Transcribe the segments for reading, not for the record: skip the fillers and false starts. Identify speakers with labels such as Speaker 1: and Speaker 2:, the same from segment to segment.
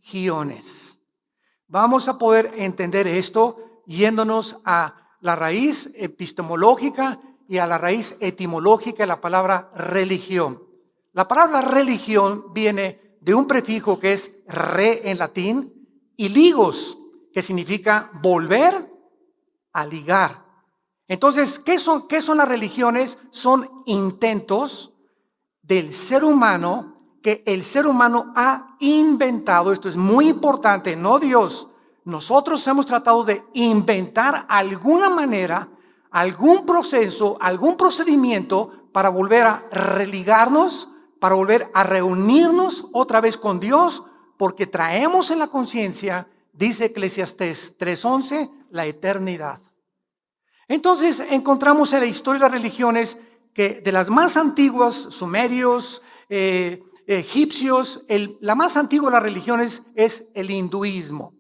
Speaker 1: religiones. Vamos a poder entender esto yéndonos a la raíz epistemológica y a la raíz etimológica de la palabra religión. La palabra religión viene de un prefijo que es re en latín y ligos, que significa volver a ligar. Entonces, ¿qué son las religiones? Son intentos del ser humano que el ser humano ha inventado. Esto es muy importante, no Dios. Nosotros hemos tratado de inventar alguna manera, algún proceso, algún procedimiento para volver a religarnos, para volver a reunirnos otra vez con Dios, porque traemos en la conciencia, dice Eclesiastés 3:11, la eternidad. Entonces encontramos en la historia de las religiones que de las más antiguas, sumerios, egipcios, la más antigua de las religiones es el hinduismo.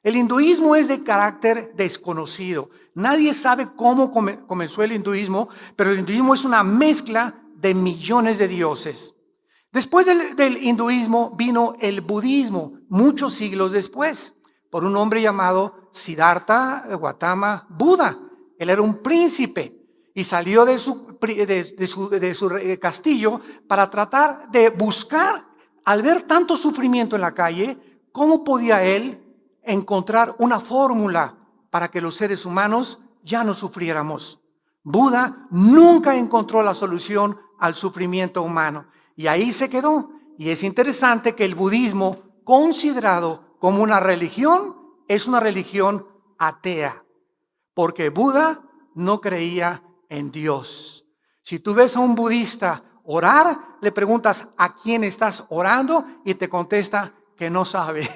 Speaker 1: El hinduismo es de carácter desconocido. Nadie sabe cómo comenzó el hinduismo, pero el hinduismo es una mezcla de millones de dioses. Después del hinduismo vino el budismo, muchos siglos después, por un hombre llamado Siddhartha Gautama Buda. Él era un príncipe y salió de su castillo para tratar de buscar, al ver tanto sufrimiento en la calle, cómo podía él encontrar una fórmula para que los seres humanos ya no sufriéramos. Buda nunca encontró la solución al sufrimiento humano y ahí se quedó. Y es interesante que el budismo, considerado como una religión, es una religión atea, porque Buda no creía en Dios. Si tú ves a un budista orar, le preguntas a quién estás orando y te contesta que no sabe.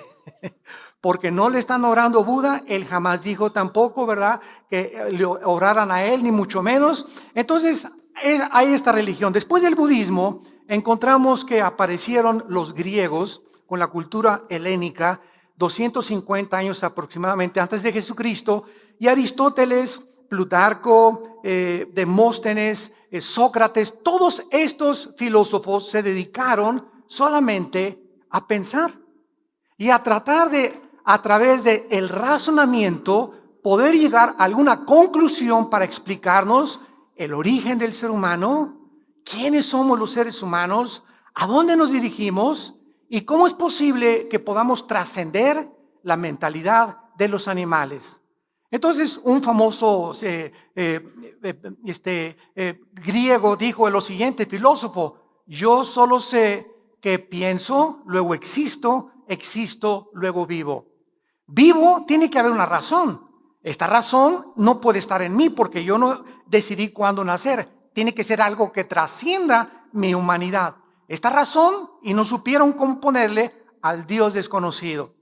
Speaker 1: Porque no le están orando a Buda, él jamás dijo tampoco, ¿verdad?, que le oraran a él, ni mucho menos. Entonces, hay esta religión. Después del budismo, encontramos que aparecieron los griegos con la cultura helénica, 250 años aproximadamente antes de Jesucristo, y Aristóteles, Plutarco, Demóstenes, Sócrates, todos estos filósofos se dedicaron solamente a pensar y a tratar de, a través del razonamiento, poder llegar a alguna conclusión para explicarnos el origen del ser humano, quiénes somos los seres humanos, a dónde nos dirigimos y cómo es posible que podamos trascender la mentalidad de los animales. Entonces, un famoso griego dijo lo siguiente, filósofo: yo solo sé que pienso, luego existo, existo, luego vivo. Vivo tiene que haber una razón. Esta razón no puede estar en mí porque yo no decidí cuándo nacer. Tiene que ser algo que trascienda mi humanidad. Esta razón, y no supieron cómo ponerle al Dios desconocido.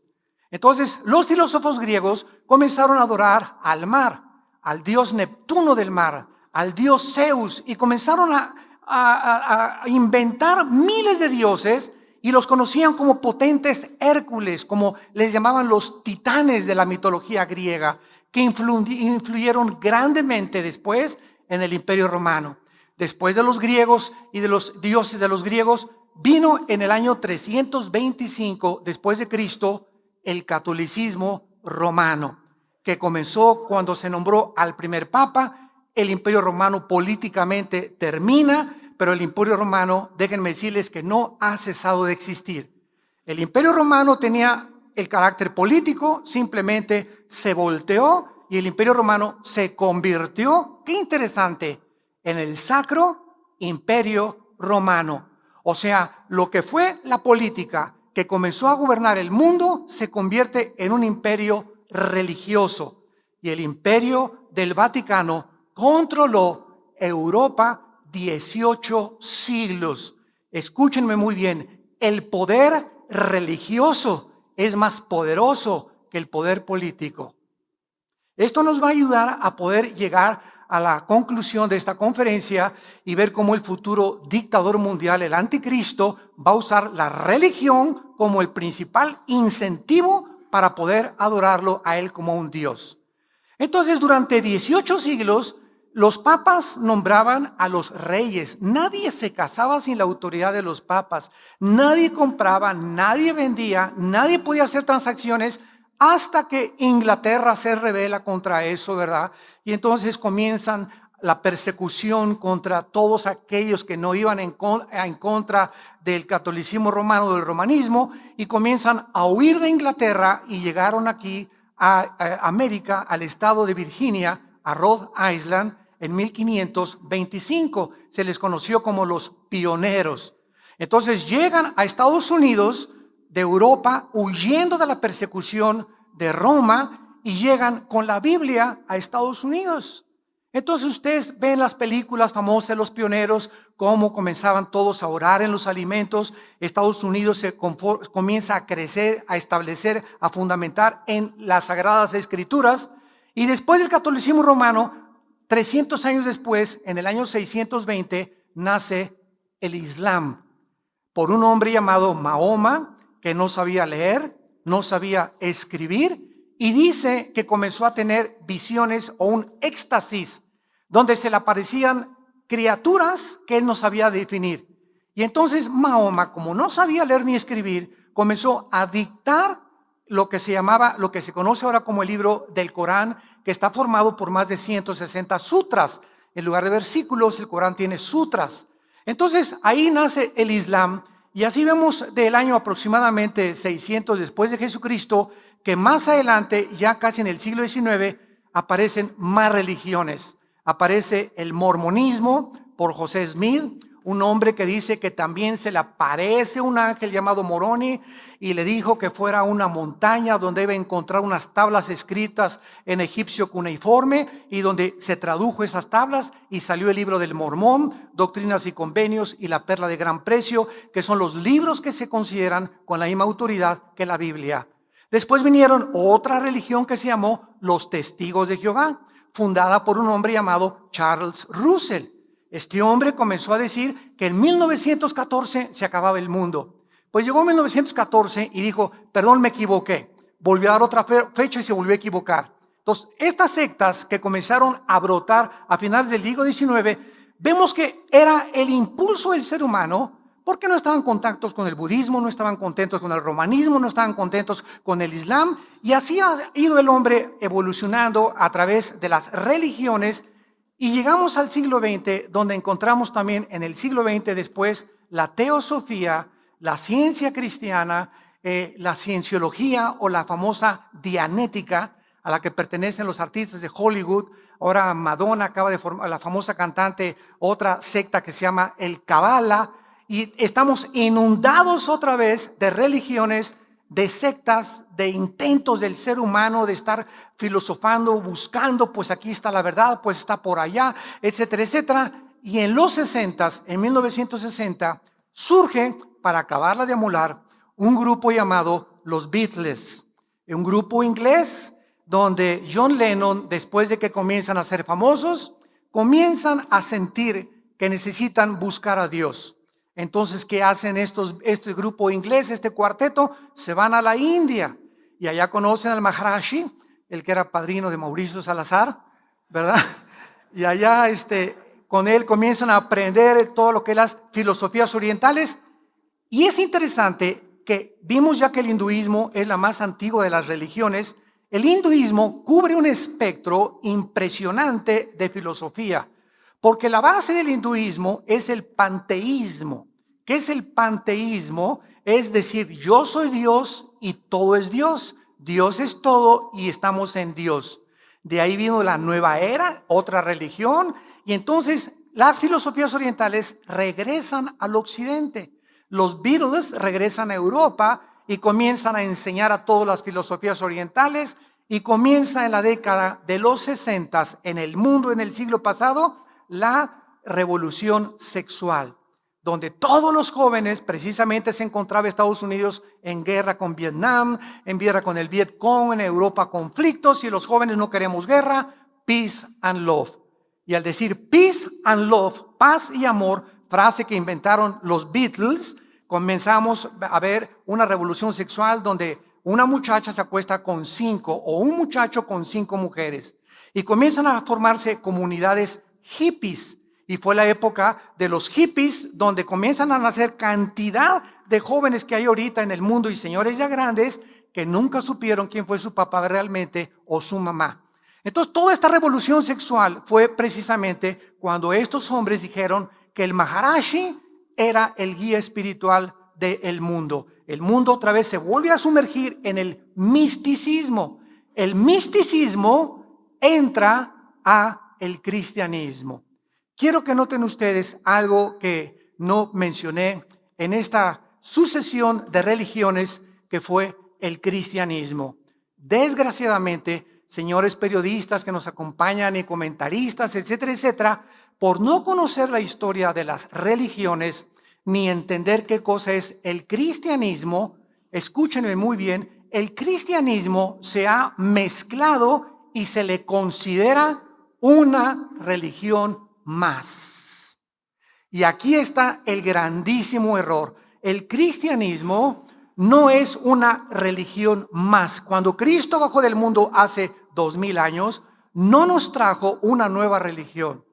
Speaker 1: Entonces, los filósofos griegos comenzaron a adorar al mar, al dios Neptuno del mar, al dios Zeus, y comenzaron a inventar miles de dioses y los conocían como potentes Hércules, como les llamaban los titanes de la mitología griega, que influyeron grandemente después en el Imperio Romano. Después de los griegos y de los dioses de los griegos, vino en el año 325 después de Cristo el catolicismo romano, que comenzó cuando se nombró al primer papa. El Imperio Romano políticamente termina, pero el Imperio Romano, déjenme decirles que no ha cesado de existir. El Imperio Romano tenía el carácter político, simplemente se volteó y el Imperio Romano se convirtió, qué interesante, en el Sacro Imperio Romano. O sea, lo que fue la política que comenzó a gobernar el mundo se convierte en un imperio religioso. Y el imperio del Vaticano controló Europa 18 siglos. Escúchenme muy bien, el poder religioso es más poderoso que el poder político. Esto nos va a ayudar a poder llegar a la conclusión de esta conferencia y ver cómo el futuro dictador mundial, el anticristo, va a usar la religión como el principal incentivo para poder adorarlo a él como un Dios. Entonces, durante 18 siglos los papas nombraban a los reyes. Nadie se casaba sin la autoridad de los papas. Nadie compraba, nadie vendía, nadie podía hacer transacciones hasta que Inglaterra se rebela contra eso, ¿verdad? Y entonces comienzan la persecución contra todos aquellos que no iban en contra del catolicismo romano, del romanismo, y comienzan a huir de Inglaterra y llegaron aquí a América, al estado de Virginia, a Rhode Island, en 1525. Se les conoció como los pioneros. Entonces llegan a Estados Unidos de Europa huyendo de la persecución de Roma y llegan con la Biblia a Estados Unidos. Entonces ustedes ven las películas famosas de los pioneros, cómo comenzaban todos a orar en los alimentos. Estados Unidos se comienza a crecer, a establecer, a fundamentar en las Sagradas Escrituras. Y después del catolicismo romano, 300 años después, en el año 620, nace el Islam por un hombre llamado Mahoma, que no sabía leer, no sabía escribir, y dice que comenzó a tener visiones o un éxtasis, donde se le aparecían criaturas que él no sabía definir. Y entonces Mahoma, como no sabía leer ni escribir, comenzó a dictar lo que se conoce ahora como el libro del Corán, que está formado por más de 160 sutras. En lugar de versículos, el Corán tiene sutras. Entonces ahí nace el Islam, y así vemos del año aproximadamente 600 después de Jesucristo, que más adelante, ya casi en el siglo XIX, aparecen más religiones. Aparece el mormonismo por José Smith, un hombre que dice que también se le aparece un ángel llamado Moroni y le dijo que fuera a una montaña donde iba a encontrar unas tablas escritas en egipcio cuneiforme, y donde se tradujo esas tablas y salió el libro del Mormón, Doctrinas y Convenios y la Perla de Gran Precio, que son los libros que se consideran con la misma autoridad que la Biblia. Después vinieron otra religión que se llamó los Testigos de Jehová, fundada por un hombre llamado Charles Russell. Este hombre comenzó a decir que en 1914 se acababa el mundo. Pues llegó 1914 y dijo, perdón, me equivoqué. Volvió a dar otra fecha y se volvió a equivocar. Entonces, estas sectas que comenzaron a brotar a finales del siglo XIX, vemos que era el impulso del ser humano, porque no estaban contentos con el budismo, no estaban contentos con el romanismo, no estaban contentos con el islam, y así ha ido el hombre evolucionando a través de las religiones. Y llegamos al siglo XX, donde encontramos también en el siglo XX después la teosofía, la ciencia cristiana, la cienciología o la famosa dianética, a la que pertenecen los artistas de Hollywood. Ahora Madonna acaba de formar, la famosa cantante, otra secta que se llama el Kabbalah, y estamos inundados otra vez de religiones, de sectas, de intentos del ser humano de estar filosofando, buscando, pues aquí está la verdad, pues está por allá, etcétera, etcétera. Y en los 60s, en 1960, surge, para acabarla de amolar, un grupo llamado los Beatles, un grupo inglés donde John Lennon, después de que comienzan a ser famosos, comienzan a sentir que necesitan buscar a Dios. Entonces, ¿qué hacen este grupo inglés, este cuarteto? Se van a la India y allá conocen al Maharishi, el que era padrino de Mauricio Salazar, ¿verdad? Y allá con él comienzan a aprender todo lo que es las filosofías orientales. Y es interesante que vimos ya que el hinduismo es la más antigua de las religiones. El hinduismo cubre un espectro impresionante de filosofía, porque la base del hinduismo es el panteísmo. ¿Qué es el panteísmo? Es decir, yo soy Dios y todo es Dios. Dios es todo y estamos en Dios. De ahí vino la nueva era, otra religión, y entonces las filosofías orientales regresan al occidente. Los Beatles regresan a Europa y comienzan a enseñar a todas las filosofías orientales, y comienza en la década de los 60 en el mundo, en el siglo pasado, la revolución sexual, donde todos los jóvenes, precisamente se encontraba Estados Unidos en guerra con Vietnam, en guerra con el Vietcong, en Europa conflictos, y los jóvenes no queremos guerra, peace and love. Y al decir peace and love, paz y amor, frase que inventaron los Beatles, comenzamos a ver una revolución sexual donde una muchacha se acuesta con 5 o un muchacho con 5 mujeres. Y comienzan a formarse comunidades hippies. Y fue la época de los hippies donde comienzan a nacer cantidad de jóvenes que hay ahorita en el mundo y señores ya grandes que nunca supieron quién fue su papá realmente o su mamá. Entonces toda esta revolución sexual fue precisamente cuando estos hombres dijeron que el Maharishi era el guía espiritual del mundo. El mundo otra vez se vuelve a sumergir en el misticismo. El misticismo entra a el cristianismo. Quiero que noten ustedes algo que no mencioné en esta sucesión de religiones que fue el cristianismo. Desgraciadamente, señores periodistas que nos acompañan y comentaristas, etcétera, etcétera, por no conocer la historia de las religiones ni entender qué cosa es el cristianismo, escúchenme muy bien, el cristianismo se ha mezclado y se le considera una religión más. Y aquí está el grandísimo error. El cristianismo no es una religión más. Cuando Cristo bajó del mundo hace 2000 años, no nos trajo una nueva religión.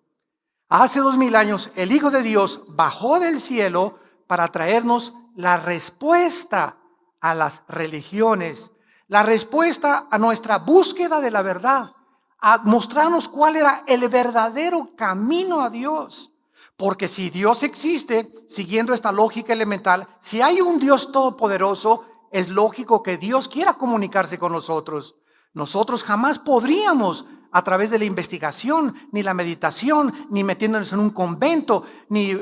Speaker 1: Hace 2000 años el Hijo de Dios bajó del cielo para traernos la respuesta a las religiones, la respuesta a nuestra búsqueda de la verdad, a mostrarnos cuál era el verdadero camino a Dios. Porque si Dios existe, siguiendo esta lógica elemental, si hay un Dios todopoderoso, es lógico que Dios quiera comunicarse con nosotros. Nosotros jamás podríamos, a través de la investigación, ni la meditación, ni metiéndonos en un convento, ni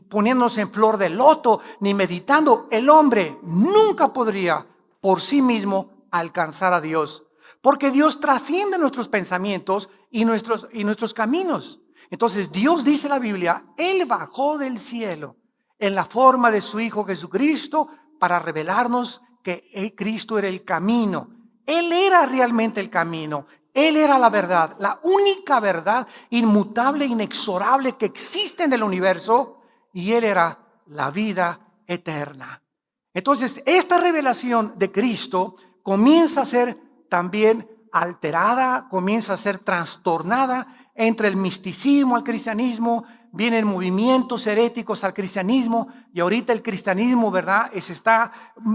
Speaker 1: poniéndonos en flor de loto, ni meditando, el hombre nunca podría por sí mismo alcanzar a Dios. Porque Dios trasciende nuestros pensamientos y nuestros caminos. Entonces Dios, dice la Biblia, Él bajó del cielo en la forma de su Hijo Jesucristo para revelarnos que Cristo era el camino. Él era realmente el camino. Él era la verdad, la única verdad inmutable, inexorable que existe en el universo, y Él era la vida eterna. Entonces, esta revelación de Cristo comienza a ser también alterada, comienza a ser trastornada entre el misticismo al cristianismo. Vienen movimientos heréticos al cristianismo y ahorita el cristianismo, ¿verdad?, se está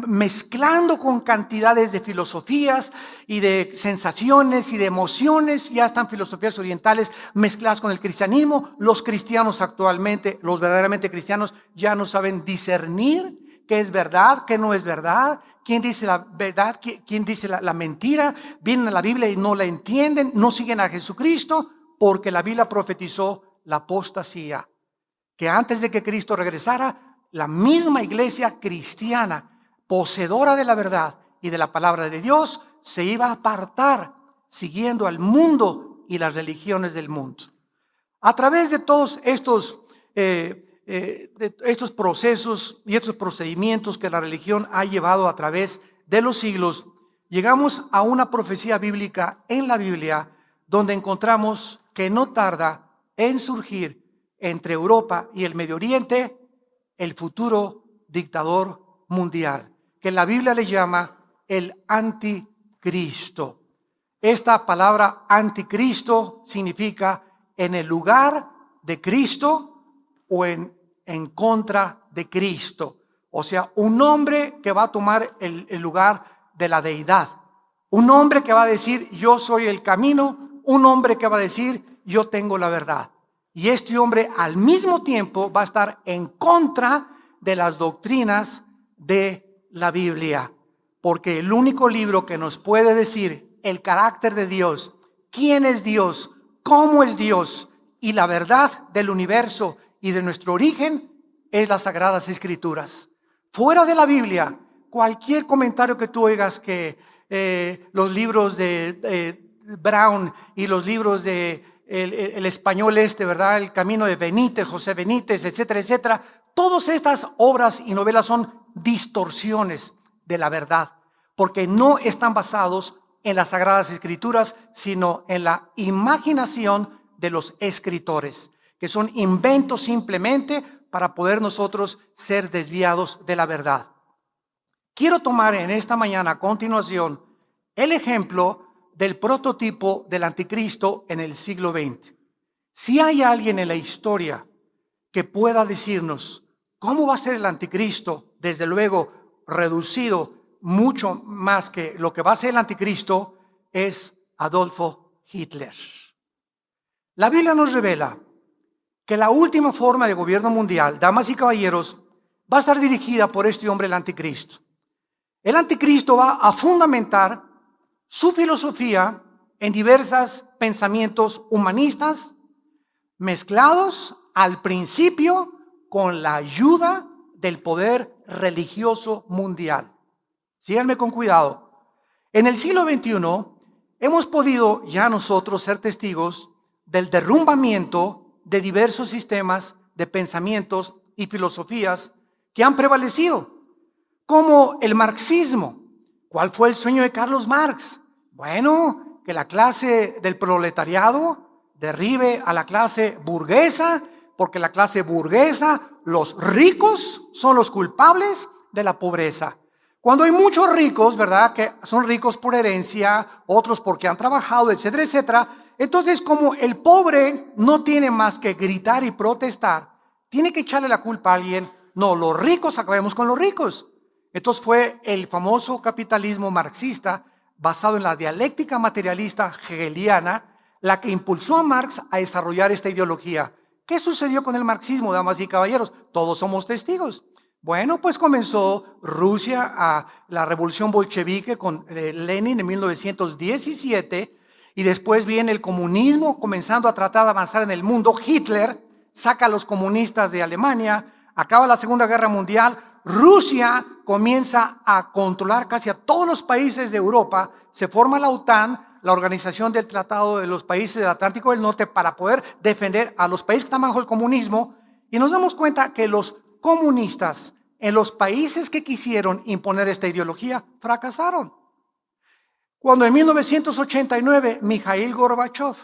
Speaker 1: mezclando con cantidades de filosofías y de sensaciones y de emociones. Ya están filosofías orientales mezcladas con el cristianismo. Los cristianos actualmente, los verdaderamente cristianos, ya no saben discernir qué es verdad, qué no es verdad, quién dice la verdad, quién dice la mentira. Vienen a la Biblia y no la entienden, no siguen a Jesucristo, porque la Biblia profetizó la apostasía, que antes de que Cristo regresara, la misma iglesia cristiana, poseedora de la verdad y de la palabra de Dios, se iba a apartar siguiendo al mundo y las religiones del mundo. A través de todos estos procesos y estos procedimientos que la religión ha llevado a través de los siglos, llegamos a una profecía bíblica en la Biblia donde encontramos que no tarda en surgir entre Europa y el Medio Oriente el futuro dictador mundial, que la Biblia le llama el anticristo. Esta palabra anticristo significa en el lugar de Cristo o en contra de Cristo. O sea, un hombre que va a tomar el lugar de la deidad. Un hombre que va a decir, yo soy el camino. Un hombre que va a decir, yo tengo la verdad. Y este hombre al mismo tiempo va a estar en contra de las doctrinas de la Biblia. Porque el único libro que nos puede decir el carácter de Dios, quién es Dios, cómo es Dios y la verdad del universo y de nuestro origen es las Sagradas Escrituras. Fuera de la Biblia, cualquier comentario que tú oigas que los libros de Brown y los libros de el español ¿verdad?, El Camino de Benítez, José Benítez, etcétera, etcétera. Todas estas obras y novelas son distorsiones de la verdad, porque no están basados en las Sagradas Escrituras, sino en la imaginación de los escritores, que son inventos simplemente para poder nosotros ser desviados de la verdad. Quiero tomar en esta mañana a continuación el ejemplo del prototipo del anticristo en el siglo XX. Si hay alguien en la historia que pueda decirnos cómo va a ser el anticristo, desde luego reducido mucho más que lo que va a ser el anticristo, es Adolfo Hitler. La Biblia nos revela que la última forma de gobierno mundial, damas y caballeros, va a estar dirigida por este hombre, el anticristo. El anticristo va a fundamentar su filosofía en diversos pensamientos humanistas mezclados al principio con la ayuda del poder religioso mundial. Síganme con cuidado. En el siglo XXI hemos podido ya nosotros ser testigos del derrumbamiento de diversos sistemas de pensamientos y filosofías que han prevalecido, como el marxismo. ¿Cuál fue el sueño de Carlos Marx? Bueno, que la clase del proletariado derribe a la clase burguesa, porque la clase burguesa, los ricos, son los culpables de la pobreza. Cuando hay muchos ricos, ¿verdad?, que son ricos por herencia, otros porque han trabajado, etcétera, etcétera. Entonces, como el pobre no tiene más que gritar y protestar, tiene que echarle la culpa a alguien. No, los ricos, acabemos con los ricos. Entonces fue el famoso capitalismo marxista, basado en la dialéctica materialista hegeliana, la que impulsó a Marx a desarrollar esta ideología. ¿Qué sucedió con el marxismo, damas y caballeros? Todos somos testigos. Bueno, pues comenzó Rusia a la revolución bolchevique con Lenin en 1917, y después viene el comunismo comenzando a tratar de avanzar en el mundo. Hitler saca a los comunistas de Alemania, acaba la Segunda Guerra Mundial, Rusia comienza a controlar casi a todos los países de Europa, se forma la OTAN, la Organización del Tratado de los Países del Atlántico del Norte, para poder defender a los países que están bajo el comunismo, y nos damos cuenta que los comunistas en los países que quisieron imponer esta ideología fracasaron. Cuando en 1989 Mikhail Gorbachev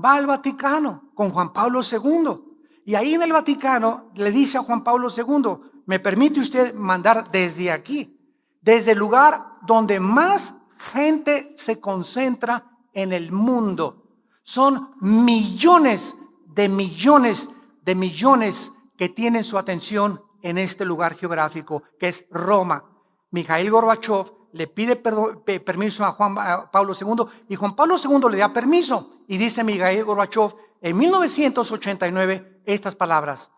Speaker 1: va al Vaticano con Juan Pablo II, y ahí en el Vaticano le dice a Juan Pablo II: ¿me permite usted mandar desde aquí, desde el lugar donde más gente se concentra en el mundo? Son millones de millones de millones que tienen su atención en este lugar geográfico, que es Roma. Mikhail Gorbachev le pide permiso a Juan Pablo II, y Juan Pablo II le da permiso, y dice Mikhail Gorbachev en 1989 estas palabras: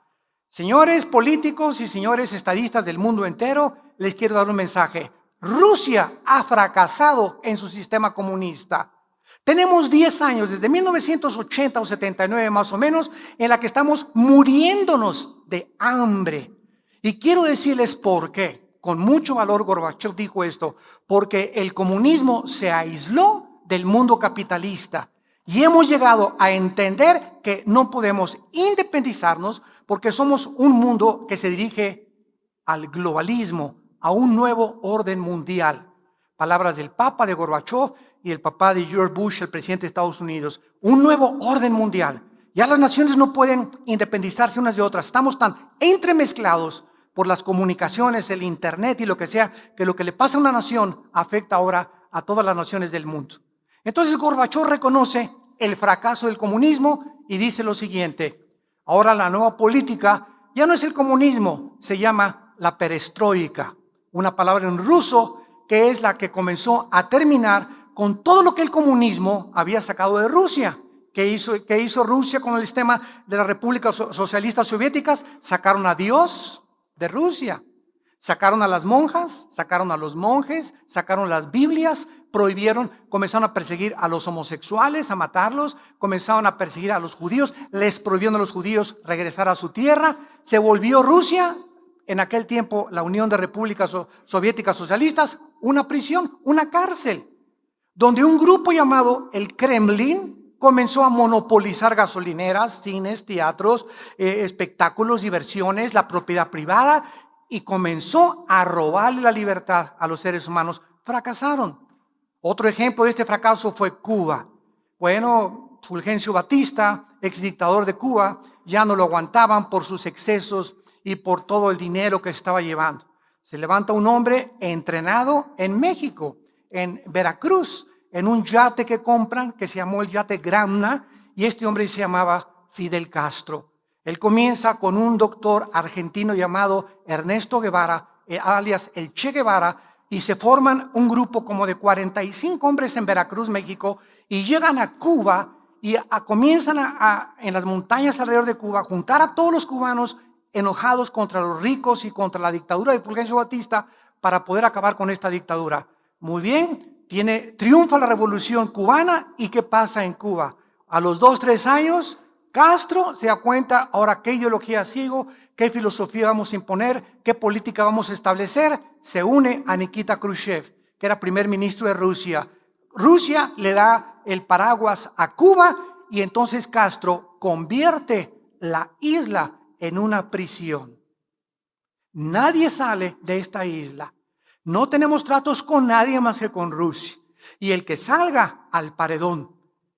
Speaker 1: señores políticos y señores estadistas del mundo entero, les quiero dar un mensaje. Rusia ha fracasado en su sistema comunista. Tenemos 10 años, desde 1980 o 79 más o menos, en la que estamos muriéndonos de hambre. Y quiero decirles por qué. Con mucho valor Gorbachev dijo esto: porque el comunismo se aisló del mundo capitalista. Y hemos llegado a entender que no podemos independizarnos, porque somos un mundo que se dirige al globalismo, a un nuevo orden mundial. Palabras del Papa, de Gorbachev, y el papá de George Bush, el presidente de Estados Unidos. Un nuevo orden mundial. Ya las naciones no pueden independizarse unas de otras. Estamos tan entremezclados por las comunicaciones, el internet y lo que sea, que lo que le pasa a una nación afecta ahora a todas las naciones del mundo. Entonces Gorbachev reconoce el fracaso del comunismo y dice lo siguiente: ahora la nueva política ya no es el comunismo, se llama la perestroika, una palabra en ruso que es la que comenzó a terminar con todo lo que el comunismo había sacado de Rusia. ¿Qué hizo Rusia con el sistema de las repúblicas socialistas soviéticas? Sacaron a Dios de Rusia, sacaron a las monjas, sacaron a los monjes, sacaron las Biblias, prohibieron, comenzaron a perseguir a los homosexuales, a matarlos, comenzaron a perseguir a los judíos, les prohibieron a los judíos regresar a su tierra. Se volvió Rusia, en aquel tiempo la Unión de Repúblicas Soviéticas Socialistas, una prisión, una cárcel, donde un grupo llamado el Kremlin comenzó a monopolizar gasolineras, cines, teatros, espectáculos, diversiones, la propiedad privada, y comenzó a robarle la libertad a los seres humanos. Fracasaron. Otro ejemplo de este fracaso fue Cuba. Bueno, Fulgencio Batista, ex dictador de Cuba, ya no lo aguantaban por sus excesos y por todo el dinero que estaba llevando. Se levanta un hombre entrenado en México, en Veracruz, en un yate que compran que se llamó el yate Gramna, y este hombre se llamaba Fidel Castro. Él comienza con un doctor argentino llamado Ernesto Guevara, alias el Che Guevara, y se forman un grupo como de 45 hombres en Veracruz, México, y llegan a Cuba y comienzan en las montañas alrededor de Cuba, juntar a todos los cubanos enojados contra los ricos y contra la dictadura de Fulgencio Batista para poder acabar con esta dictadura. Muy bien, triunfa la revolución cubana, y ¿qué pasa en Cuba? A los 2-3 años, Castro se da cuenta, ahora qué ideología sigo, qué filosofía vamos a imponer, qué política vamos a establecer. Se une a Nikita Khrushchev, que era primer ministro de Rusia. Rusia le da el paraguas a Cuba, y entonces Castro convierte la isla en una prisión. Nadie sale de esta isla. No tenemos tratos con nadie más que con Rusia. Y el que salga, al paredón.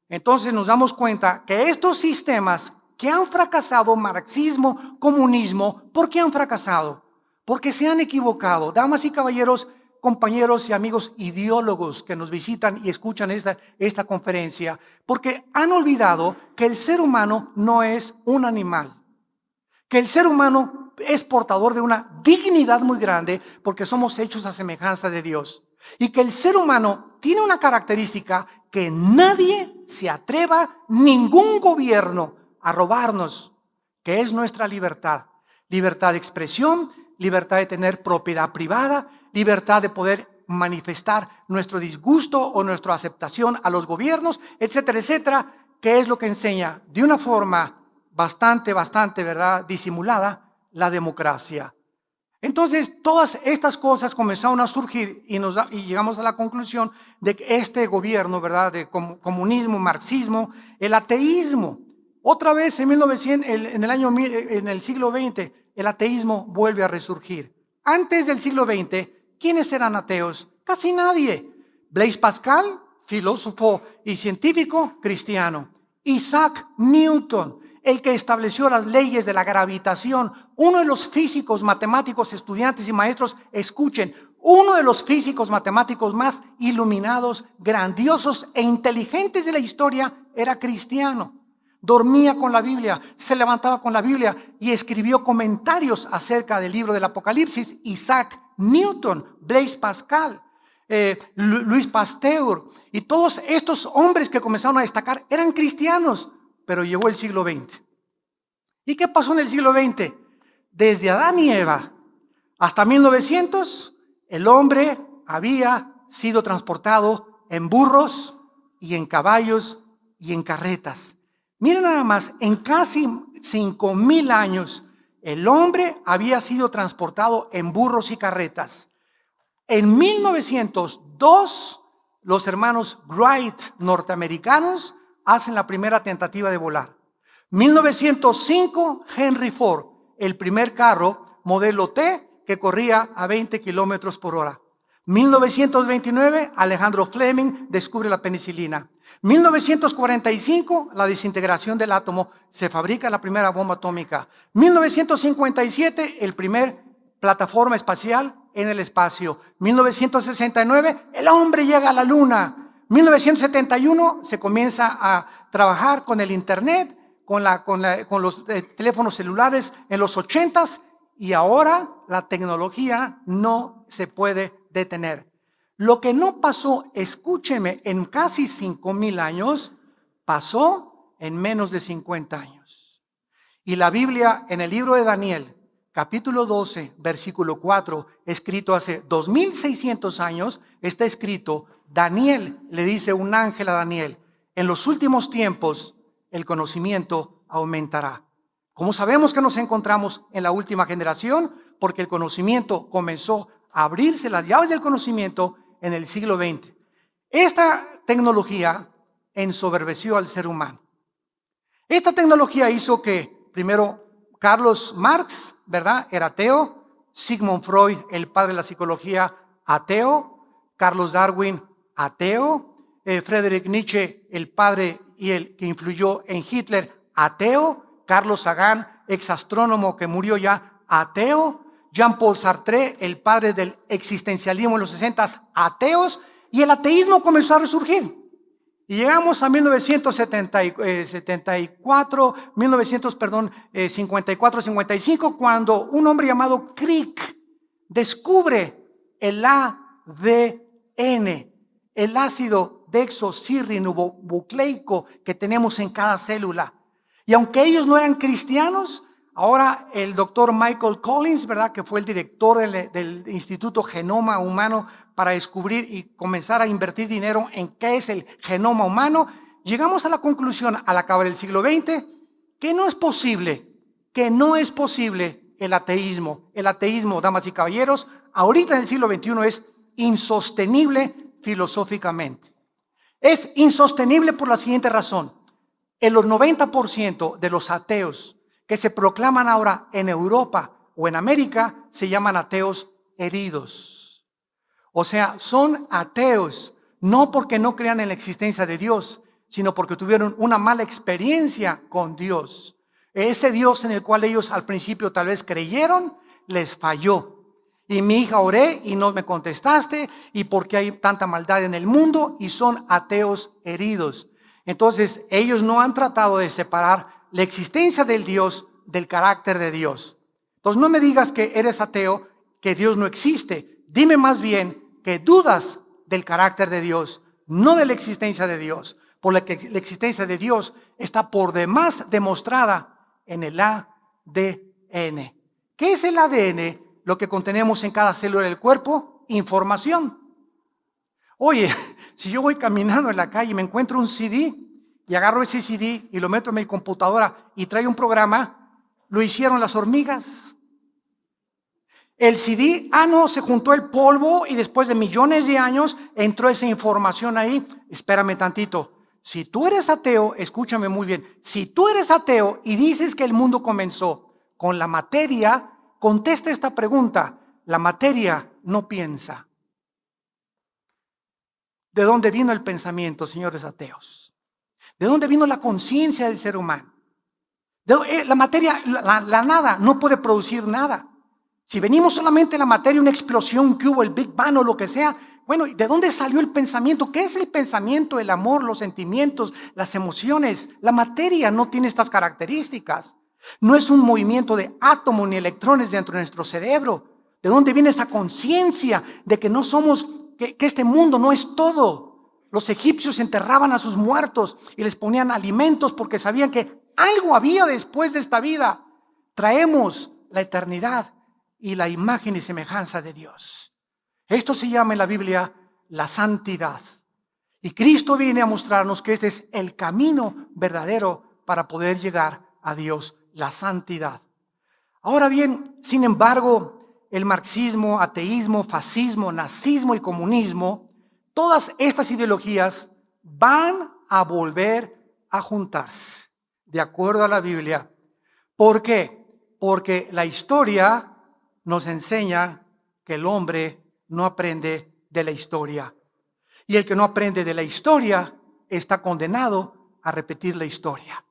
Speaker 1: Entonces nos damos cuenta que estos sistemas que han fracasado, marxismo, comunismo, ¿por qué han fracasado? Porque se han equivocado. Damas y caballeros, compañeros y amigos ideólogos que nos visitan y escuchan esta conferencia, porque han olvidado que el ser humano no es un animal. Que el ser humano es portador de una dignidad muy grande porque somos hechos a semejanza de Dios. Y que el ser humano tiene una característica que nadie se atreva, ningún gobierno, a robarnos, que es nuestra libertad. Libertad de expresión, libertad de tener propiedad privada, libertad de poder manifestar nuestro disgusto o nuestra aceptación a los gobiernos, etcétera, etcétera, que es lo que enseña de una forma bastante, ¿verdad?, disimulada, la democracia. Entonces, todas estas cosas comenzaron a surgir y llegamos a la conclusión de que este gobierno, ¿verdad?, de comunismo, marxismo, el ateísmo, otra vez en el siglo XX, el ateísmo vuelve a resurgir. Antes del siglo XX, ¿quiénes eran ateos? Casi nadie. Blaise Pascal, filósofo y científico cristiano. Isaac Newton, el que estableció las leyes de la gravitación, uno de los físicos, matemáticos, estudiantes y maestros, escuchen, uno de los físicos matemáticos más iluminados, grandiosos e inteligentes de la historia, era cristiano. Dormía con la Biblia, se levantaba con la Biblia y escribió comentarios acerca del libro del Apocalipsis. Isaac Newton, Blaise Pascal, Louis Pasteur y todos estos hombres que comenzaron a destacar eran cristianos, pero llegó el siglo XX. ¿Y qué pasó en el siglo XX? Desde Adán y Eva hasta 1900, el hombre había sido transportado en burros y en caballos y en carretas. Miren nada más, en casi 5,000 años, el hombre había sido transportado en burros y carretas. En 1902, los hermanos Wright norteamericanos hacen la primera tentativa de volar. 1905, Henry Ford, el primer carro modelo T que corría a 20 kilómetros por hora. 1929, Alejandro Fleming descubre la penicilina. 1945, la desintegración del átomo, se fabrica la primera bomba atómica. 1957, el primer plataforma espacial en el espacio. 1969, el hombre llega a la luna. 1971, se comienza a trabajar con el internet, con los teléfonos celulares en los 80s, y ahora la tecnología no se puede detener. Lo que no pasó, escúcheme, en casi 5,000 años, pasó en menos de 50 años. Y la Biblia, en el libro de Daniel, capítulo 12, versículo 4, escrito hace 2600 años, está escrito: Daniel le dice un ángel a Daniel, en los últimos tiempos el conocimiento aumentará. ¿Cómo sabemos que nos encontramos en la última generación? Porque el conocimiento comenzó a abrirse, las llaves del conocimiento, en el siglo XX. Esta tecnología ensoberbeció al ser humano. Esta tecnología hizo que, primero, Carlos Marx, ¿verdad?, era ateo. Sigmund Freud, el padre de la psicología, ateo. Carlos Darwin, ateo. Friedrich Nietzsche, el padre y el que influyó en Hitler, ateo. Carlos Sagan, exastrónomo que murió ya, ateo. Jean-Paul Sartre, el padre del existencialismo en los 60s, ateos. y el ateísmo comenzó a resurgir. Y llegamos a 1974, 54, 55, cuando un hombre llamado Crick descubre el ADN, el ácido desoxirribonucleico que tenemos en cada célula. Y aunque ellos no eran cristianos, ahora el doctor Michael Collins, ¿verdad?, que fue el director del Instituto Genoma Humano para descubrir y comenzar a invertir dinero en qué es el genoma humano, llegamos a la conclusión al acabar el siglo XX que no es posible el ateísmo. El ateísmo, damas y caballeros, ahorita en el siglo XXI es insostenible filosóficamente. Es insostenible por la siguiente razón. El 90% de los ateos que se proclaman ahora en Europa o en América se llaman ateos heridos. O sea, son ateos no porque no crean en la existencia de Dios, sino porque tuvieron una mala experiencia con Dios. Ese Dios en el cual ellos al principio tal vez creyeron, les falló. Y mi hija, oré y no me contestaste, y porque hay tanta maldad en el mundo, y son ateos heridos. Entonces, ellos no han tratado de separar la existencia del Dios del carácter de Dios. Entonces, no me digas que eres ateo, que Dios no existe. Dime más bien que dudas del carácter de Dios, no de la existencia de Dios, por la que la existencia de Dios está por demás demostrada en el ADN. ¿Qué es el ADN? Lo que contenemos en cada célula del cuerpo, información. Oye, si yo voy caminando en la calle y me encuentro un CD y agarro ese CD y lo meto en mi computadora y trae un programa, lo hicieron las hormigas. El CD, no, se juntó el polvo y después de millones de años entró esa información ahí. Espérame tantito. Si tú eres ateo, escúchame muy bien. Si tú eres ateo y dices que el mundo comenzó con la materia, contesta esta pregunta. La materia no piensa. ¿De dónde vino el pensamiento, señores ateos? ¿De dónde vino la conciencia del ser humano? La materia, la nada, no puede producir nada. Si venimos solamente a la materia, una explosión que hubo, el Big Bang o lo que sea, bueno, ¿de dónde salió el pensamiento? ¿Qué es el pensamiento? El amor, los sentimientos, las emociones. La materia no tiene estas características. No es un movimiento de átomos ni electrones dentro de nuestro cerebro. ¿De dónde viene esa conciencia de que no somos, que este mundo no es todo? Los egipcios enterraban a sus muertos y les ponían alimentos porque sabían que algo había después de esta vida. Traemos la eternidad y la imagen y semejanza de Dios. Esto se llama en la Biblia la santidad. Y Cristo viene a mostrarnos que este es el camino verdadero para poder llegar a Dios, la santidad. Ahora bien, sin embargo, el marxismo, ateísmo, fascismo, nazismo y comunismo, todas estas ideologías van a volver a juntarse, de acuerdo a la Biblia. ¿Por qué? Porque la historia nos enseña que el hombre no aprende de la historia. Y el que no aprende de la historia está condenado a repetir la historia.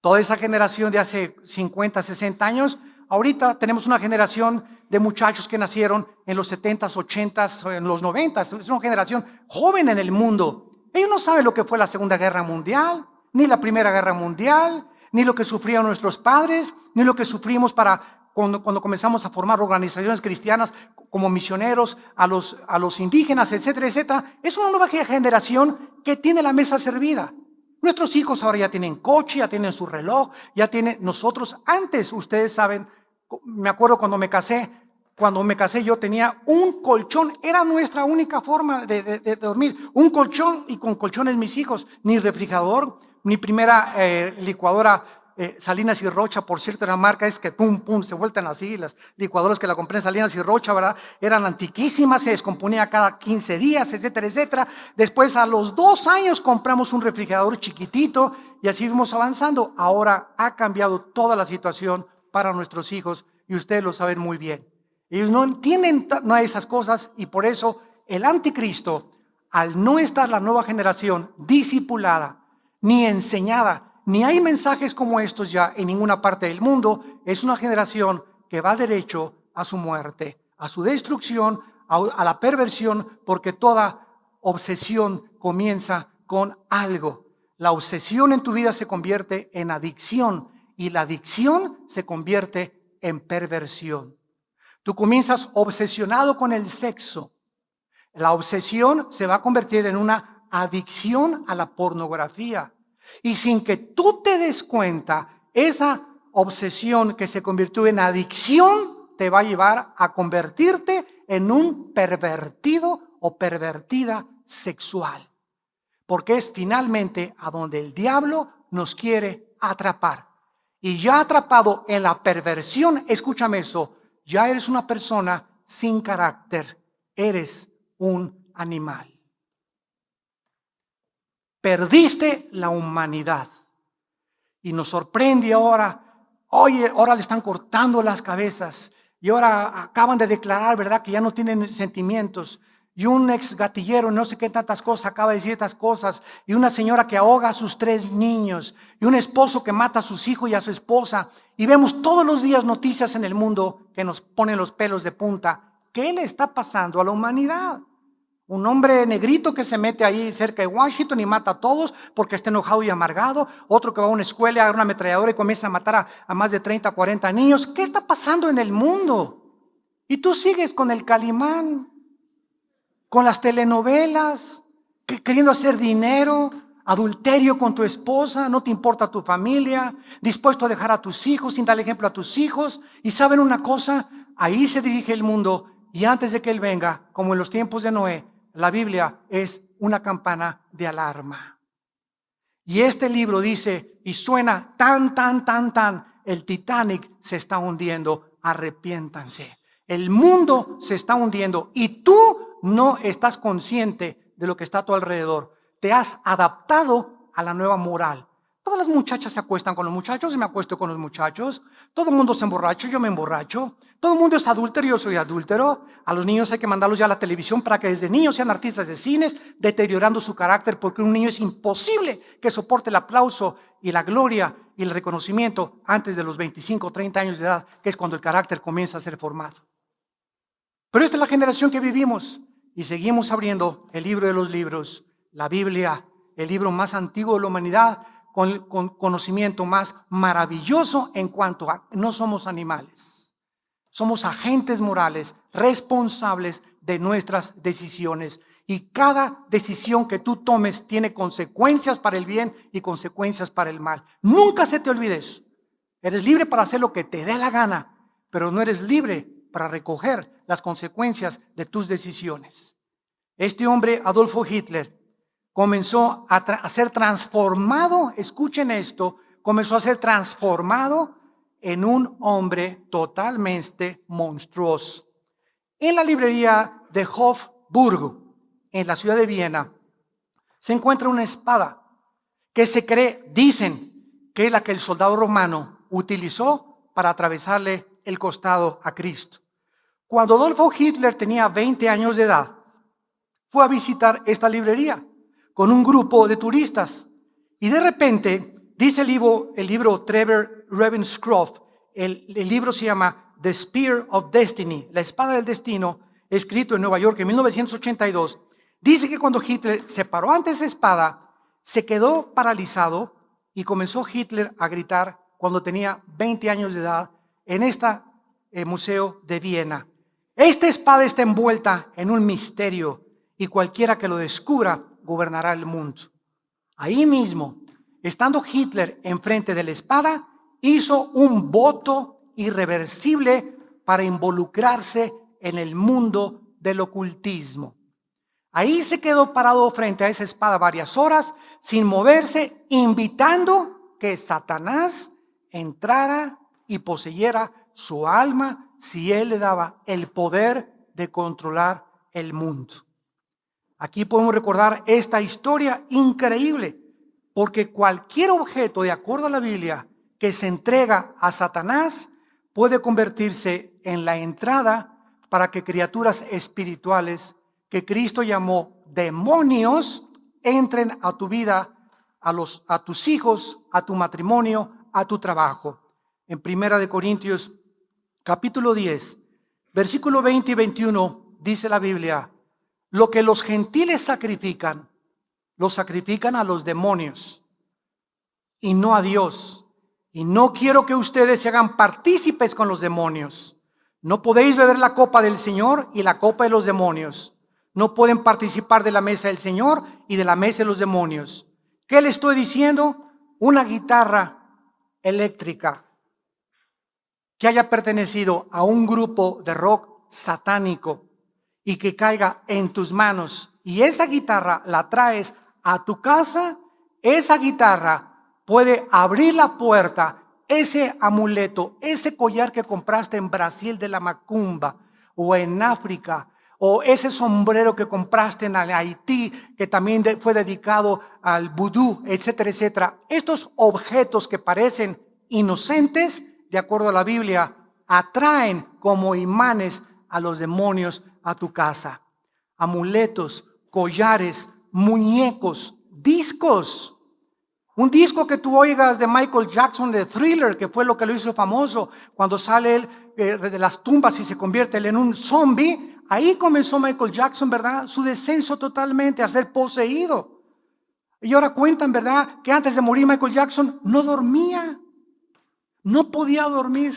Speaker 1: Toda esa generación de hace 50, 60 años, ahorita tenemos una generación de muchachos que nacieron en los 70s, 80s, en los 90s. Es una generación joven en el mundo. Ellos no saben lo que fue la Segunda Guerra Mundial, ni la Primera Guerra Mundial, ni lo que sufrieron nuestros padres, ni lo que sufrimos cuando comenzamos a formar organizaciones cristianas como misioneros a los indígenas, etcétera, etcétera. Es una nueva generación que tiene la mesa servida. Nuestros hijos ahora ya tienen coche, ya tienen su reloj, ya tienen nosotros. Antes, ustedes saben, me acuerdo cuando me casé yo tenía un colchón, era nuestra única forma de dormir. Un colchón, y con colchones mis hijos, ni refrigerador, ni primera licuadora Salinas y Rocha, por cierto, la marca es que pum, pum, se vueltan así. Las licuadoras que la compré en Salinas y Rocha, ¿verdad? Eran antiquísimas, se descomponía cada 15 días, etcétera, etcétera. Después, a los 2 años, compramos un refrigerador chiquitito y así fuimos avanzando. Ahora ha cambiado toda la situación para nuestros hijos y ustedes lo saben muy bien. Ellos no entienden nada de esas cosas y por eso el anticristo, al no estar la nueva generación discipulada ni enseñada, ni hay mensajes como estos ya en ninguna parte del mundo, es una generación que va derecho a su muerte, a su destrucción, a la perversión, porque toda obsesión comienza con algo. La obsesión en tu vida se convierte en adicción y la adicción se convierte en perversión. Tú comienzas obsesionado con el sexo. La obsesión se va a convertir en una adicción a la pornografía. Y sin que tú te des cuenta, esa obsesión que se convirtió en adicción te va a llevar a convertirte en un pervertido o pervertida sexual. Porque es finalmente a donde el diablo nos quiere atrapar. Y ya atrapado en la perversión, escúchame eso, ya eres una persona sin carácter, eres un animal. Perdiste la humanidad. Y nos sorprende ahora, oye, ahora le están cortando las cabezas. Y ahora acaban de declarar, ¿verdad?, que ya no tienen sentimientos. Y un ex gatillero, no sé qué tantas cosas, acaba de decir estas cosas. Y una señora que ahoga a sus 3 niños. Y un esposo que mata a sus hijos y a su esposa. Y vemos todos los días noticias en el mundo que nos ponen los pelos de punta. ¿Qué le está pasando a la humanidad? Un hombre negrito que se mete ahí cerca de Washington y mata a todos porque está enojado y amargado. Otro que va a una escuela, agarra una ametralladora y comienza a matar a más de 30, 40 niños. ¿Qué está pasando en el mundo? Y tú sigues con el Calimán, con las telenovelas, queriendo hacer dinero, adulterio con tu esposa, no te importa tu familia, dispuesto a dejar a tus hijos sin darle ejemplo a tus hijos. Y ¿saben una cosa? Ahí se dirige el mundo y antes de que Él venga, como en los tiempos de Noé, la Biblia es una campana de alarma. Y este libro dice, y suena tan, el Titanic se está hundiendo, arrepiéntanse. El mundo se está hundiendo y tú no estás consciente de lo que está a tu alrededor. Te has adaptado a la nueva moral. Todas las muchachas se acuestan con los muchachos y me acuesto con los muchachos. Todo el mundo se emborracha, yo me emborracho. Todo el mundo es adúltero, yo soy adúltero. A los niños hay que mandarlos ya a la televisión para que desde niños sean artistas de cines, deteriorando su carácter, porque un niño es imposible que soporte el aplauso y la gloria y el reconocimiento antes de los 25 o 30 años de edad, que es cuando el carácter comienza a ser formado. Pero esta es la generación que vivimos y seguimos abriendo el libro de los libros, la Biblia, el libro más antiguo de la humanidad, con conocimiento más maravilloso en cuanto a no somos animales. Somos agentes morales, responsables de nuestras decisiones. Y cada decisión que tú tomes tiene consecuencias para el bien y consecuencias para el mal. Nunca se te olvide eso. Eres libre para hacer lo que te dé la gana, pero no eres libre para recoger las consecuencias de tus decisiones. Este hombre, Adolfo Hitler, comenzó a ser transformado, escuchen esto, comenzó a ser transformado en un hombre totalmente monstruoso. En la librería de Hofburg, en la ciudad de Viena, se encuentra una espada que se cree, dicen, que es la que el soldado romano utilizó para atravesarle el costado a Cristo. Cuando Adolfo Hitler tenía 20 años de edad, fue a visitar esta librería con un grupo de turistas. Y de repente, dice el libro Trevor Ravenscroft, el libro se llama The Spear of Destiny, la espada del destino, escrito en Nueva York en 1982. Dice que cuando Hitler se paró ante esa espada, se quedó paralizado y comenzó Hitler a gritar cuando tenía 20 años de edad en este museo de Viena. Esta espada está envuelta en un misterio y cualquiera que lo descubra gobernará el mundo. Ahí mismo, estando Hitler enfrente de la espada, hizo un voto irreversible para involucrarse en el mundo del ocultismo. Ahí se quedó parado frente a esa espada varias horas, sin moverse, invitando que Satanás entrara y poseyera su alma si él le daba el poder de controlar el mundo. Aquí podemos recordar esta historia increíble, porque cualquier objeto, de acuerdo a la Biblia, que se entrega a Satanás, puede convertirse en la entrada para que criaturas espirituales que Cristo llamó demonios entren a tu vida, a tus hijos, a tu matrimonio, a tu trabajo. En 1 Corintios capítulo 10, versículo 20 y 21, dice la Biblia: Lo que los gentiles sacrifican, lo sacrifican a los demonios y no a Dios. Y no quiero que ustedes se hagan partícipes con los demonios. No podéis beber la copa del Señor y la copa de los demonios. No pueden participar de la mesa del Señor y de la mesa de los demonios. ¿Qué le estoy diciendo? Una guitarra eléctrica que haya pertenecido a un grupo de rock satánico y que caiga en tus manos y esa guitarra la traes a tu casa, esa guitarra puede abrir la puerta, ese amuleto, ese collar que compraste en Brasil de la macumba o en África, o ese sombrero que compraste en Haití que también fue dedicado al vudú, etcétera, etcétera. Estos objetos que parecen inocentes, de acuerdo a la Biblia, atraen como imanes a los demonios a tu casa. Amuletos, collares, muñecos, discos. Un disco que tú oigas de Michael Jackson, de Thriller, que fue lo que lo hizo famoso, cuando sale él de las tumbas y se convierte él en un zombie. Ahí comenzó Michael Jackson, ¿verdad? Su descenso totalmente a ser poseído. Y ahora cuentan, ¿verdad? Que antes de morir Michael Jackson no dormía. No podía dormir.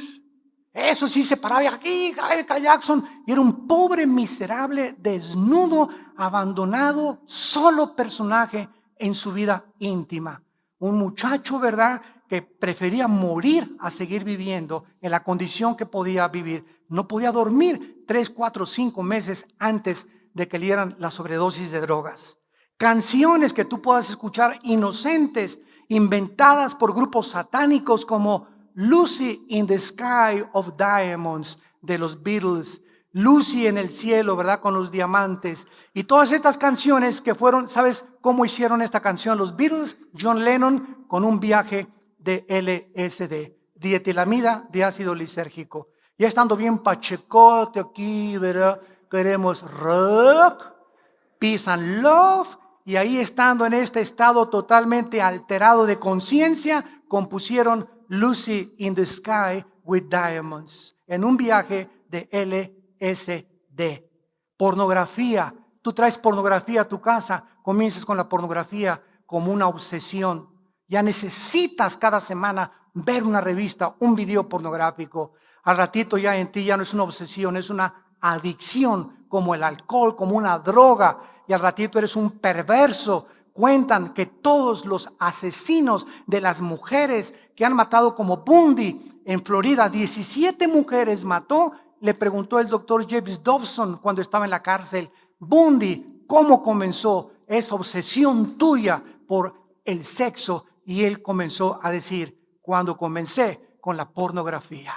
Speaker 1: Eso sí, se paraba aquí, Michael Jackson. Y era un pobre, miserable, desnudo, abandonado, solo personaje en su vida íntima. Un muchacho, ¿verdad?, que prefería morir a seguir viviendo en la condición que podía vivir. No podía dormir 3, 4, 5 meses antes de que le dieran la sobredosis de drogas. Canciones que tú puedas escuchar inocentes, inventadas por grupos satánicos como Lucy in the Sky of Diamonds de los Beatles, Lucy en el cielo, ¿verdad?, con los diamantes. Y todas estas canciones que fueron, ¿sabes cómo hicieron esta canción? Los Beatles, John Lennon, con un viaje de LSD, dietilamida de ácido lisérgico. Ya estando bien pachecote aquí, ¿verdad? Queremos rock, peace and love. Y ahí estando en este estado totalmente alterado de conciencia, compusieron Lucy in the Sky with Diamonds, en un viaje de LSD. Pornografía. Tú traes pornografía a tu casa, comienzas con la pornografía como una obsesión. Ya necesitas cada semana ver una revista, un video pornográfico. Al ratito ya en ti ya no es una obsesión, es una adicción, como el alcohol, como una droga. Y al ratito eres un perverso. Cuentan que todos los asesinos de las mujeres que han matado, como Bundy en Florida, 17 mujeres mató. Le preguntó el doctor James Dobson cuando estaba en la cárcel: Bundy, ¿cómo comenzó esa obsesión tuya por el sexo? Y él comenzó a decir: cuando comencé con la pornografía.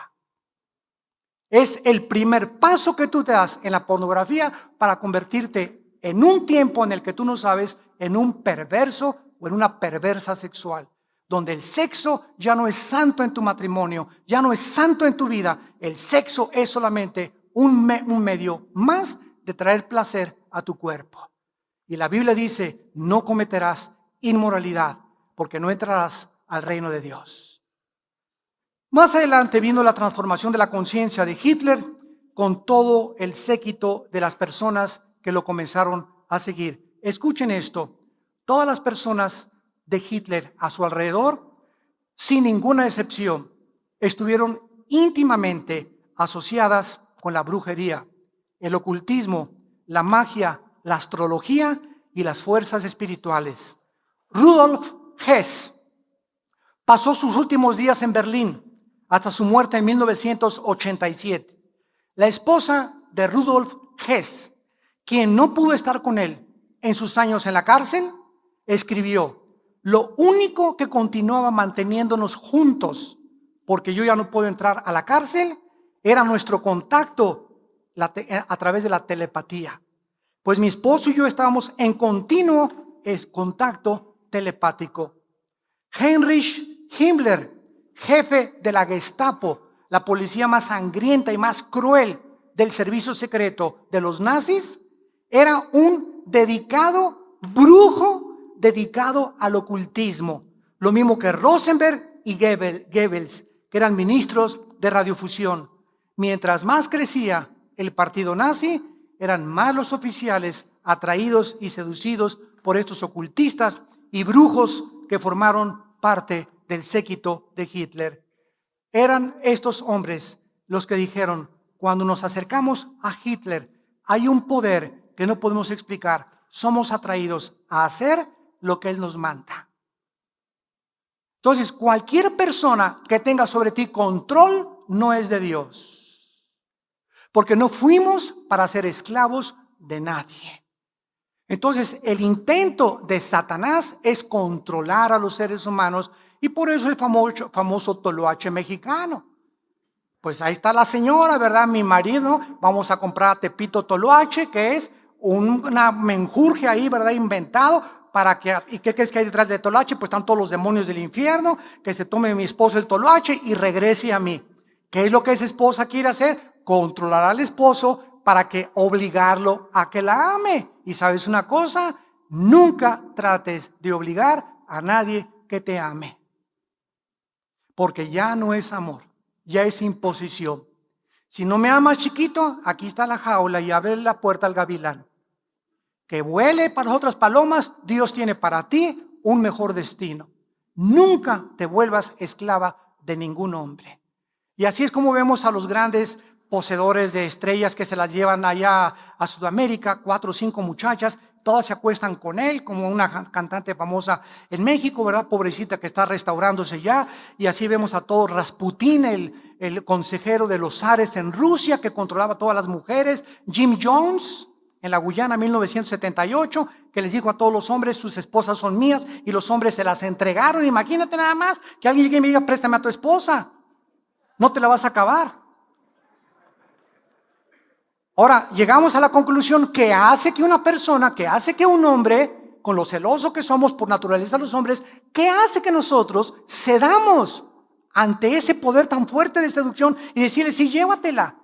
Speaker 1: Es el primer paso que tú te das en la pornografía para convertirte en un tiempo en el que tú no sabes, en un perverso o en una perversa sexual, donde el sexo ya no es santo en tu matrimonio, ya no es santo en tu vida. El sexo es solamente un medio más de traer placer a tu cuerpo. Y la Biblia dice: no cometerás inmoralidad, porque no entrarás al reino de Dios. Más adelante vino la transformación de la conciencia de Hitler con todo el séquito de las personas que lo comenzaron a seguir. Escuchen esto: todas las personas de Hitler a su alrededor, sin ninguna excepción, estuvieron íntimamente asociadas con la brujería, el ocultismo, la magia, la astrología y las fuerzas espirituales. Rudolf Hess pasó sus últimos días en Berlín hasta su muerte en 1987. La esposa de Rudolf Hess, quien no pudo estar con él en sus años en la cárcel, escribió: lo único que continuaba manteniéndonos juntos, porque yo ya no puedo entrar a la cárcel, era nuestro contacto a través de la telepatía. Pues mi esposo y yo estábamos en continuo contacto telepático. Heinrich Himmler, jefe de la Gestapo, la policía más sangrienta y más cruel del servicio secreto de los nazis, era un dedicado brujo, dedicado al ocultismo. Lo mismo que Rosenberg y Goebbels, que eran ministros de radiofusión. Mientras más crecía el partido nazi, eran más los oficiales atraídos y seducidos por estos ocultistas y brujos que formaron parte del séquito de Hitler. Eran estos hombres los que dijeron: cuando nos acercamos a Hitler, hay un poder que no podemos explicar. Somos atraídos a hacer lo que él nos manda. Entonces, cualquier persona que tenga sobre ti control no es de Dios, porque no fuimos para ser esclavos de nadie. Entonces, el intento de Satanás es controlar a los seres humanos, y por eso el famoso toloache mexicano. Pues ahí está la señora, ¿verdad? Mi marido, vamos a comprar a Tepito toloache, que es una menjurje ahí, ¿verdad? Inventado para que, ¿y qué crees que hay detrás de toloache? Pues están todos los demonios del infierno, que se tome mi esposo el toloache y regrese a mí. ¿Qué es lo que esa esposa quiere hacer? Controlar al esposo para que obligarlo a que la ame. Y sabes una cosa, nunca trates de obligar a nadie que te ame, porque ya no es amor, ya es imposición. Si no me amas, chiquito, aquí está la jaula y abre la puerta al gavilán. Que vuele para las otras palomas, Dios tiene para ti un mejor destino. Nunca te vuelvas esclava de ningún hombre. Y así es como vemos a los grandes poseedores de estrellas que se las llevan allá a Sudamérica, 4 o 5 muchachas, todas se acuestan con él, como una cantante famosa en México, ¿verdad? Pobrecita, que está restaurándose ya. Y así vemos a todo Rasputín, el consejero de los zares en Rusia, que controlaba a todas las mujeres. Jim Jones, en la Guyana, 1978, que les dijo a todos los hombres: sus esposas son mías, y los hombres se las entregaron. Imagínate nada más que alguien llegue y me diga: préstame a tu esposa, no te la vas a acabar. Ahora, llegamos a la conclusión: que hace que una persona, que hace que un hombre, con lo celoso que somos por naturaleza los hombres, ¿qué hace que nosotros cedamos ante ese poder tan fuerte de seducción y decirle: sí, llévatela?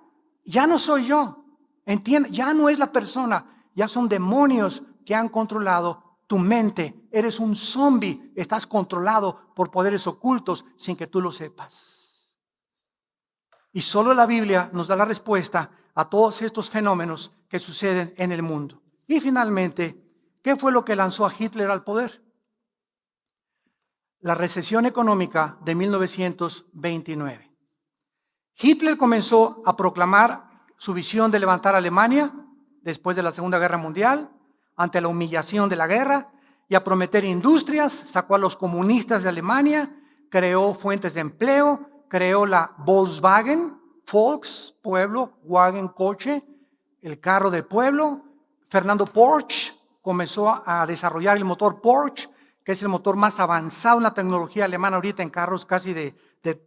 Speaker 1: Ya no soy yo. Entiende, ya no es la persona, ya son demonios que han controlado tu mente. Eres un zombie, estás controlado por poderes ocultos sin que tú lo sepas. Y solo la Biblia nos da la respuesta a todos estos fenómenos que suceden en el mundo. Y finalmente, ¿qué fue lo que lanzó a Hitler al poder? La recesión económica de 1929. Hitler comenzó a proclamar su visión de levantar a Alemania después de la Segunda Guerra Mundial, ante la humillación de la guerra, y a prometer industrias. Sacó a los comunistas de Alemania, creó fuentes de empleo, creó la Volkswagen, Volks, pueblo, Wagen, coche, el carro del pueblo. Fernando Porsche comenzó a desarrollar el motor Porsche, que es el motor más avanzado en la tecnología alemana ahorita, en carros casi de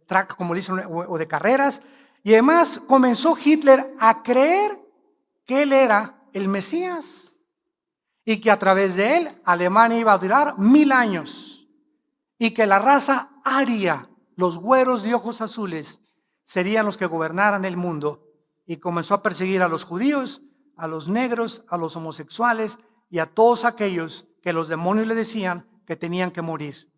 Speaker 1: track, como dicen, o de carreras. Y además comenzó Hitler a creer que él era el Mesías y que a través de él Alemania iba a durar 1000 años y que la raza aria, los güeros de ojos azules, serían los que gobernaran el mundo. Y comenzó a perseguir a los judíos, a los negros, a los homosexuales y a todos aquellos que los demonios le decían que tenían que morir.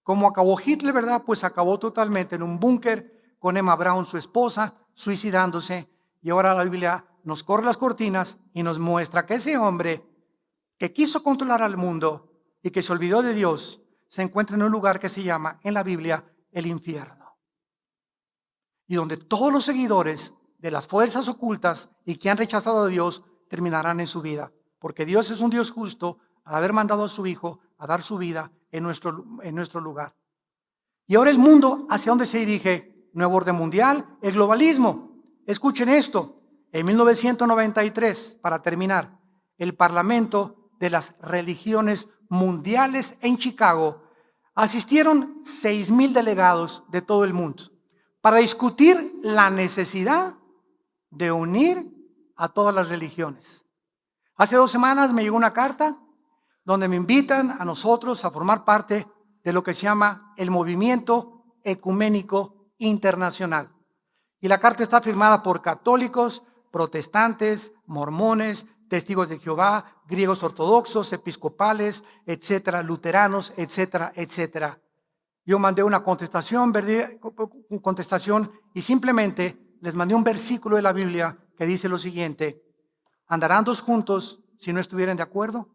Speaker 1: ¿Cómo acabó Hitler, verdad? Pues acabó totalmente en un búnker con Emma Braun, su esposa, suicidándose. Y ahora la Biblia nos corre las cortinas y nos muestra que ese hombre que quiso controlar al mundo y que se olvidó de Dios, se encuentra en un lugar que se llama en la Biblia el infierno. Y donde todos los seguidores de las fuerzas ocultas y que han rechazado a Dios terminarán en su vida. Porque Dios es un Dios justo al haber mandado a su Hijo a dar su vida en nuestro lugar. Y ahora el mundo, ¿hacia dónde se dirige? Nuevo orden mundial, el globalismo. Escuchen esto. En 1993, para terminar, el Parlamento de las Religiones Mundiales en Chicago asistieron 6,000 delegados de todo el mundo para discutir la necesidad de unir a todas las religiones. Hace 2 semanas me llegó una carta donde me invitan a nosotros a formar parte de lo que se llama el Movimiento Ecuménico Internacional. Y la carta está firmada por católicos, protestantes, mormones, testigos de Jehová, griegos ortodoxos, episcopales, etcétera, luteranos, etcétera, etcétera. Yo mandé una contestación y simplemente les mandé un versículo de la Biblia que dice lo siguiente: andarán 2 juntos si no estuvieran de acuerdo?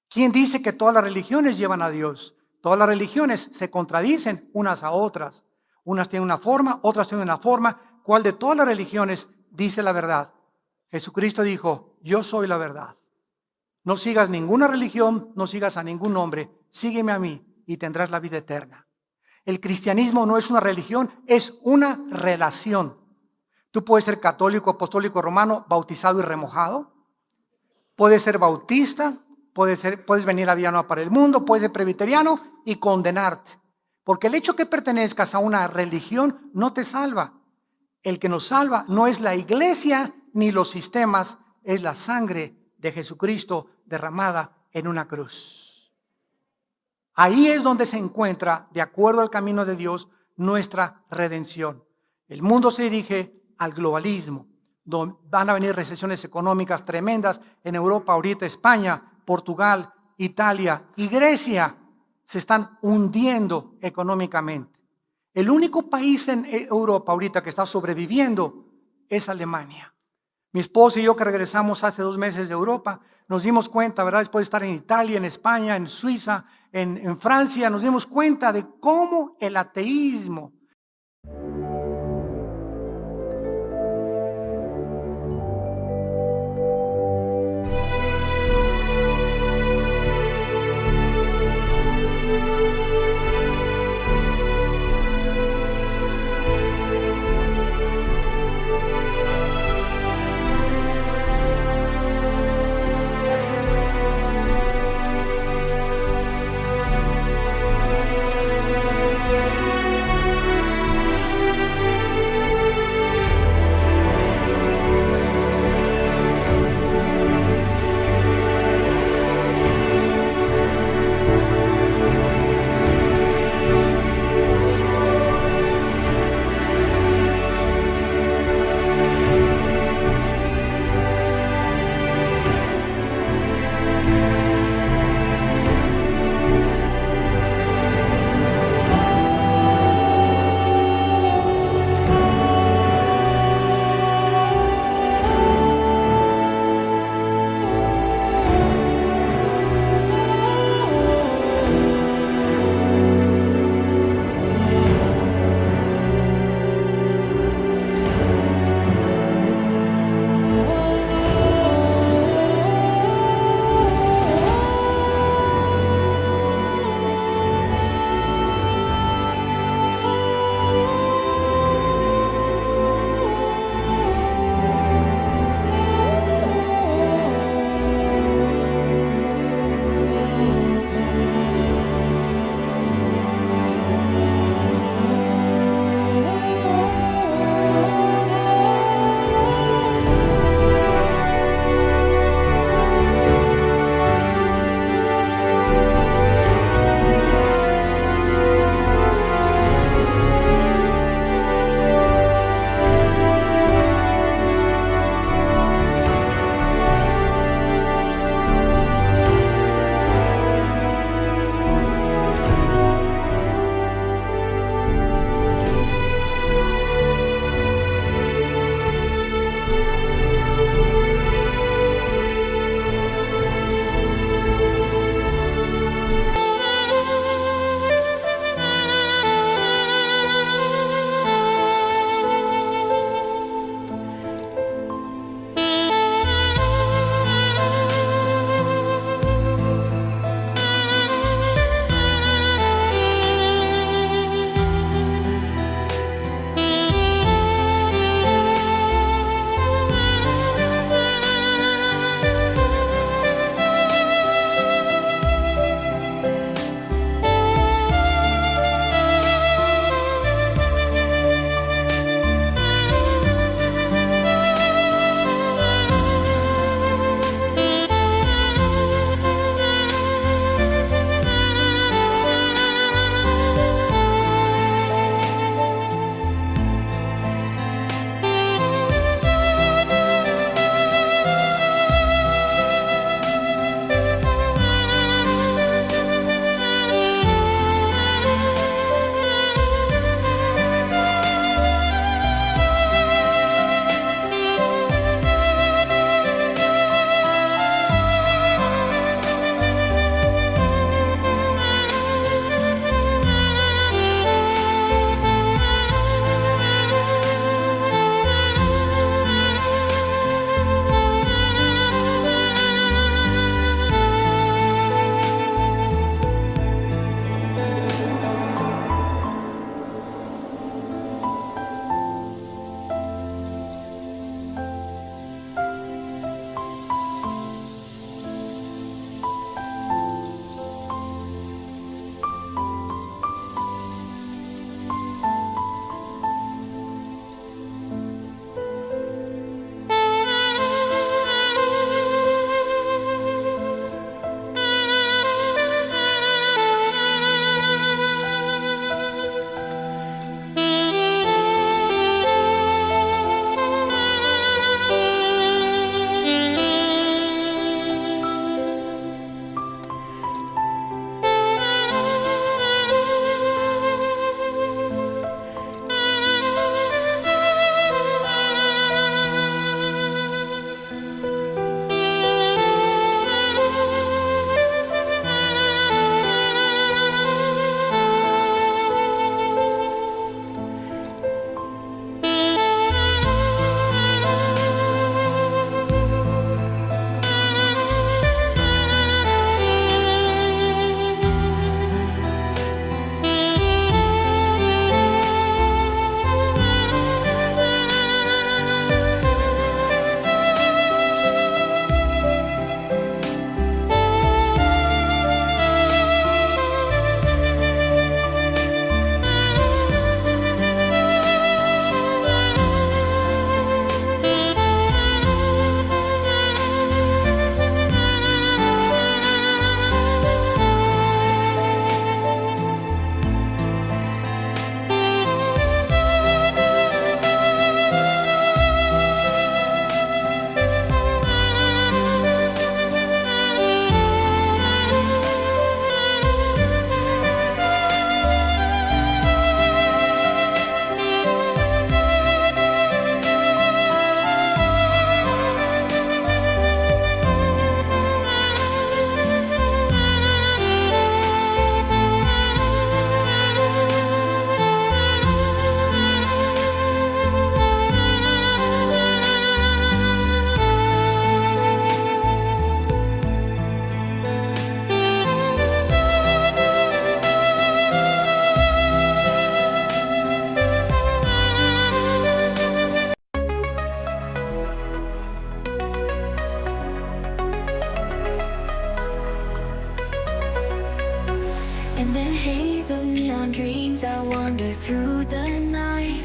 Speaker 1: ¿Quién dice que todas las religiones llevan a Dios? Todas las religiones se contradicen unas a otras. Unas tienen una forma, otras tienen una forma. ¿Cuál de todas las religiones dice la verdad? Jesucristo dijo, yo soy la verdad. No sigas ninguna religión, no sigas a ningún hombre, sígueme a mí y tendrás la vida eterna. El cristianismo no es una religión, es una relación. Tú puedes ser católico, apostólico, romano, bautizado y remojado. Puedes ser bautista, puedes venir a Vida Nueva para el Mundo, puedes ser presbiteriano y condenarte. Porque el hecho que pertenezcas a una religión no te salva. El que nos salva no es la iglesia ni los sistemas, es la sangre de Jesucristo derramada en una cruz. Ahí es donde se encuentra, de acuerdo al camino de Dios, nuestra redención. El mundo se dirige al globalismo, donde van a venir recesiones económicas tremendas en Europa ahorita, España, Portugal, Italia y Grecia se están hundiendo económicamente. El único país en Europa ahorita que está sobreviviendo es Alemania. Mi esposa y yo, que regresamos hace 2 meses de Europa, nos dimos cuenta, ¿verdad? Después de estar en Italia, en España, en Suiza, en Francia, nos dimos cuenta de cómo el ateísmo
Speaker 2: In the haze of neon dreams I wander through the night,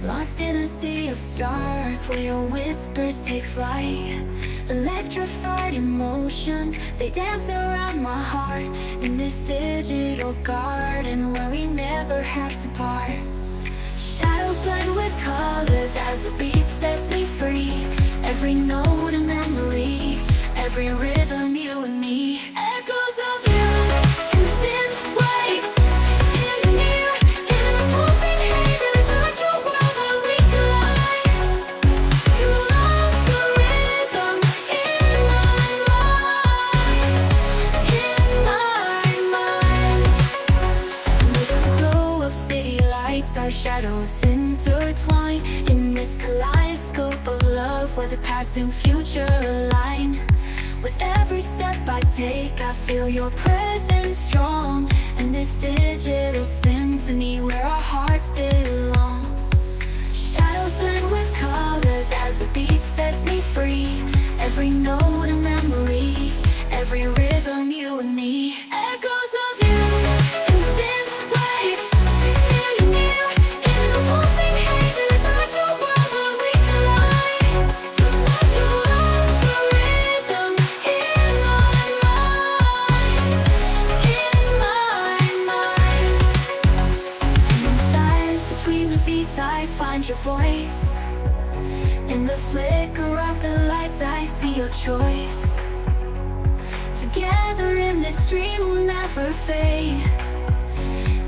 Speaker 2: lost in a sea of stars where your whispers take flight. Electrified emotions, they dance around my heart, in this digital garden where we never have to part. Shadows blend with colors as the beat sets me free. Every note a memory, every rhythm you and me. Echoes of you in synth waves, feel you near in the pulsing haze. It's such a world where we collide. You love the rhythm in my mind. With the glow of city lights, our shadows intertwine in this kaleidoscope of love where the past and future align. With every step I take, I feel your presence strong, in this digital symphony where our hearts belong. Shadows blend with colors as the beat sets me free. Every note a memory, every rhythm you and me. Echoes of you in synth waves, feel you near in the pulsing haze. It's such a world where we collide. You love the rhythm in my mind. And in silence between the beats I find your voice. In the flicker of the lights I see your choice. Together in this dream we'll never fade.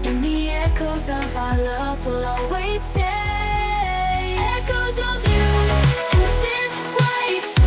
Speaker 2: In the echoes of our love we'll always stay.